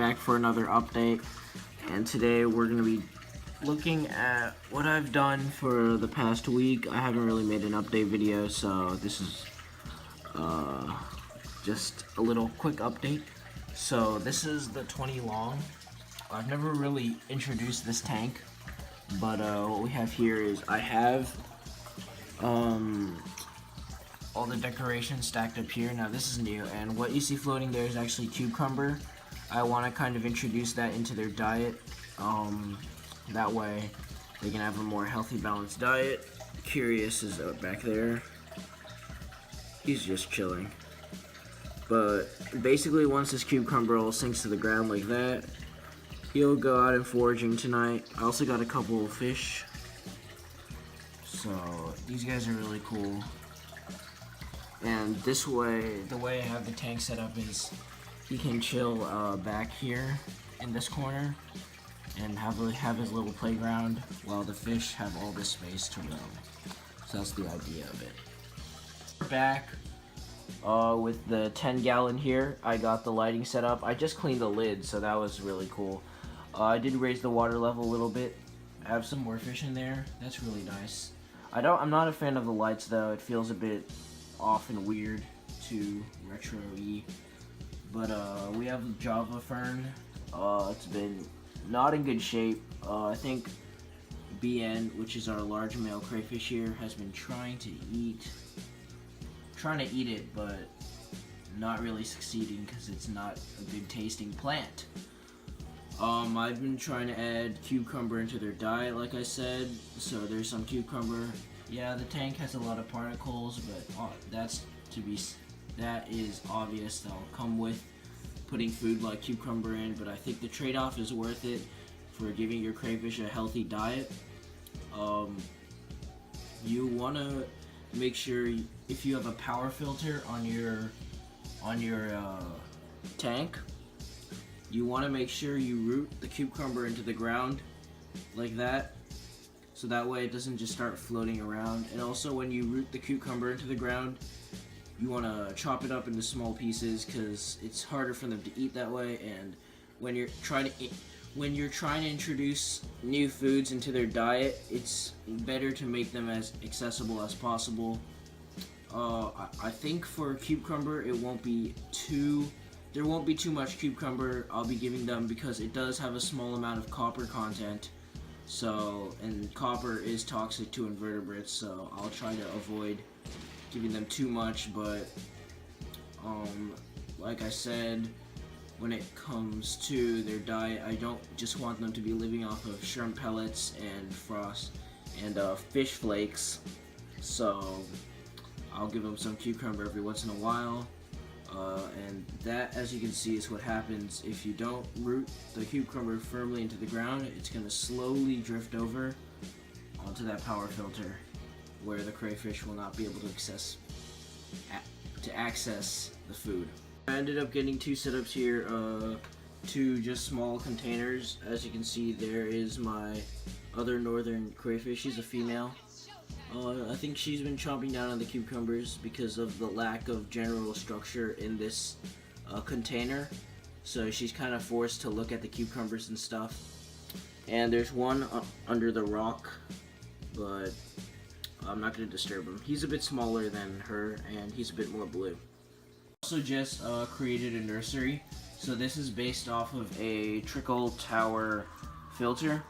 back for another update, and today we're going to be looking at what I've done for the past week. I haven't really made an update video, so this is just a little quick update. So this is the 20 long. I've never really introduced this tank, but what we have here is I have all the decorations stacked up here. Now this is new, and what you see floating there is actually cucumber. I want to kind of introduce that into their diet. That way they can have a more healthy, balanced diet. Curious is back there. He's just chilling. But basically, once this cucumber all sinks to the ground like that, he'll go out and foraging tonight. I also got a couple of fish. So these guys are really cool. And this way, the way I have the tank set up is he can chill back here in this corner and have his little playground while the fish have all this space to roam. So that's the idea of it. We're back with the 10-gallon here. I got the lighting set up. I just cleaned the lid, so that was really cool. I did raise the water level a little bit. I have some more fish in there. That's really nice. I'm not a fan of the lights though. It feels a bit off and weird, too retro-y. But we have Java Fern. It's been not in good shape. I think BN, which is our large male crayfish here, has been trying to eat it, but not really succeeding because it's not a good tasting plant. I've been trying to add cucumber into their diet, like I said, so there's some cucumber. Yeah, the tank has a lot of particles, but that is obvious. That'll come with putting food like cucumber in, but I think the trade-off is worth it for giving your crayfish a healthy diet. You want to make sure if you have a power filter on your tank, you want to make sure you root the cucumber into the ground like that, so that way it doesn't just start floating around. And also, when you root the cucumber into the ground, you want to chop it up into small pieces because it's harder for them to eat that way. And when you're trying to introduce new foods into their diet, it's better to make them as accessible as possible. I think for cucumber there won't be too much cucumber I'll be giving them because it does have a small amount of copper content. So, and copper is toxic to invertebrates, so I'll try to avoid giving them too much. But like I said, when it comes to their diet, I don't just want them to be living off of shrimp pellets and frost and fish flakes. So I'll give them some cucumber every once in a while. And that, as you can see, is what happens if you don't root the cucumber firmly into the ground. It's going to slowly drift over onto that power filter where the crayfish will not be able to access the food. I ended up getting two setups here, two just small containers. As you can see, there is my other northern crayfish. She's a female. I think she's been chomping down on the cucumbers because of the lack of general structure in this container. So she's kind of forced to look at the cucumbers and stuff. And there's one under the rock, but I'm not going to disturb him. He's a bit smaller than her, and he's a bit more blue. Also just created a nursery. So this is based off of a trickle tower filter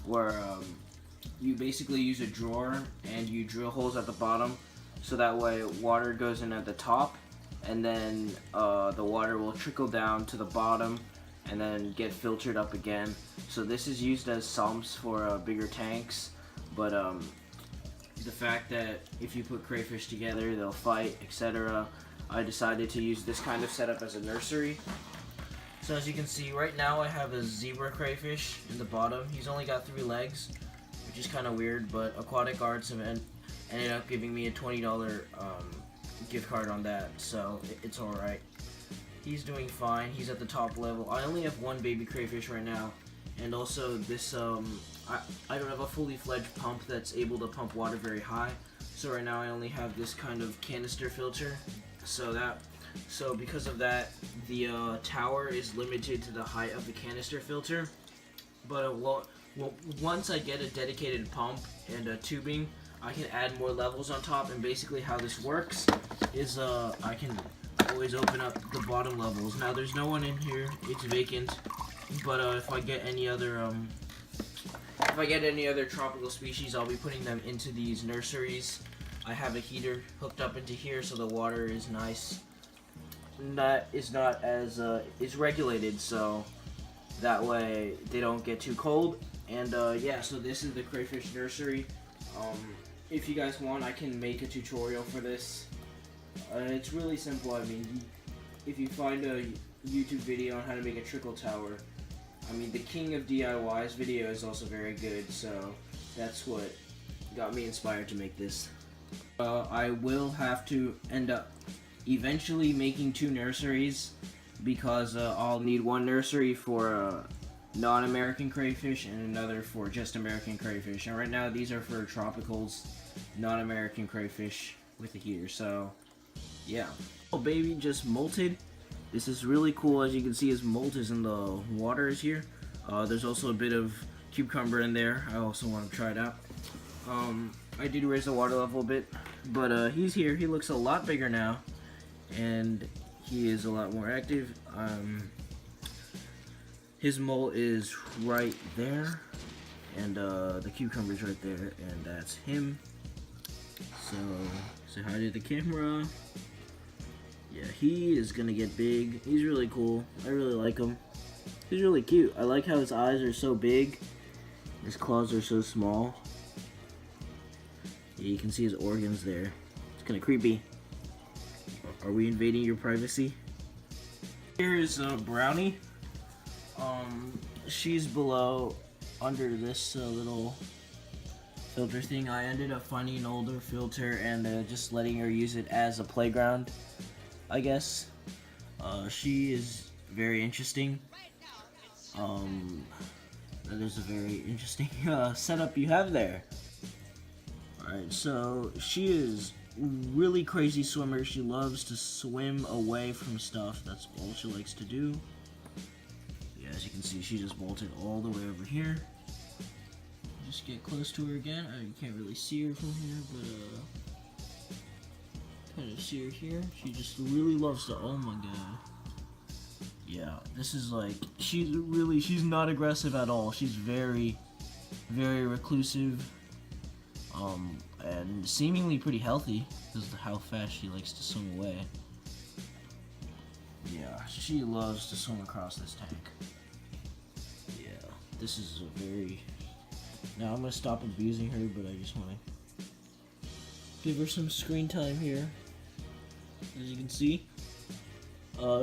where you basically use a drawer and you drill holes at the bottom so that way water goes in at the top, and then the water will trickle down to the bottom and then get filtered up again. So this is used as sumps for bigger tanks, but the fact that if you put crayfish together they'll fight, etc., I decided to use this kind of setup as a nursery. So as you can see, right now I have a zebra crayfish in the bottom. He's only got 3 legs, which is kind of weird, but Aquatic Arts have ended up giving me a $20 gift card on that, so it's alright. He's doing fine. He's at the top level. I only have 1 baby crayfish right now, and also this I don't have a fully fledged pump that's able to pump water very high, so right now I only have this kind of canister filter, so that So because of that, the tower is limited to the height of the canister filter. But once I get a dedicated pump and tubing, I can add more levels on top. And basically how this works is I can always open up the bottom levels. Now there's no one in here, it's vacant. But if I get any other tropical species, I'll be putting them into these nurseries. I have a heater hooked up into here so the water is nice. It's regulated, so that way they don't get too cold. And yeah, so this is the crayfish nursery. If you guys want, I can make a tutorial for this. It's really simple. I mean, if you find a YouTube video on how to make a trickle tower, I mean, the king of DIY's video is also very good, so that's what got me inspired to make this. I will have to end up eventually making 2 nurseries because I'll need one nursery for non-American crayfish and another for just American crayfish. And right now these are for tropicals, non-American crayfish with a heater. So yeah. Oh baby, just molted. This is really cool. As you can see, his molt is in the water is here. There's also a bit of cucumber in there. I also want to try it out. I did raise the water level a bit, but he's here. He looks a lot bigger now, and he is a lot more active. His molt is right there, and the cucumber's right there, and that's him. So say hi to the camera. Yeah, he is gonna get big. He's really cool. I really like him. He's really cute. I like how his eyes are so big. His claws are so small. Yeah, you can see his organs there. It's kind of creepy. Are we invading your privacy? Here's Brownie. She's below, under this little filter thing. I ended up finding an older filter and just letting her use it as a playground, I guess. She is very interesting. That is a very interesting setup you have there. Alright, so she is really crazy swimmer. She loves to swim away from stuff. That's all she likes to do. Yeah, as you can see, she just bolted all the way over here. Just get close to her again. You can't really see her from here, but kind of see her here. She just really loves to, oh my god. Yeah, this is like, she's not aggressive at all. She's very, very reclusive, and seemingly pretty healthy because of how fast she likes to swim away. Yeah, she loves to swim across this tank. Yeah, this is a very, now I'm gonna stop abusing her, but I just want to give her some screen time here. As you can see,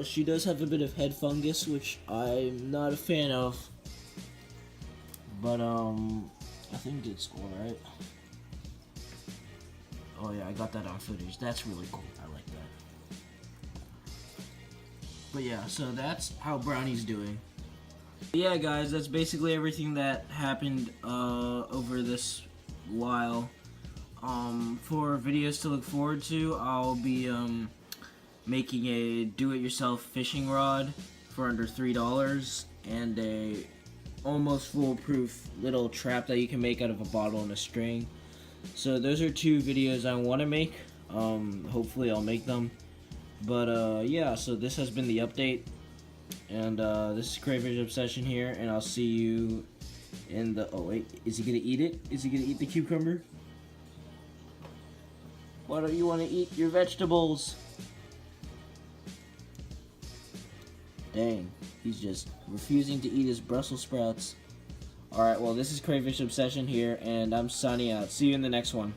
she does have a bit of head fungus, which I'm not a fan of, but I think it's alright. Oh yeah, I got that on footage. That's really cool. I like that. But yeah, so that's how Brownie's doing. Yeah guys, that's basically everything that happened over this while. For videos to look forward to, I'll be making a do-it-yourself fishing rod for under $3 and a almost foolproof little trap that you can make out of a bottle and a string. So those are 2 videos I want to make. Hopefully I'll make them. But yeah, so this has been the update, and this is Crayfish Obsession here, and I'll see you in the, oh wait, is he gonna eat it? Is he gonna eat the cucumber? Why don't you want to eat your vegetables? Dang, he's just refusing to eat his Brussels sprouts. Alright, well, this is Crayfish Obsession here, and I'm signing out. See you in the next one.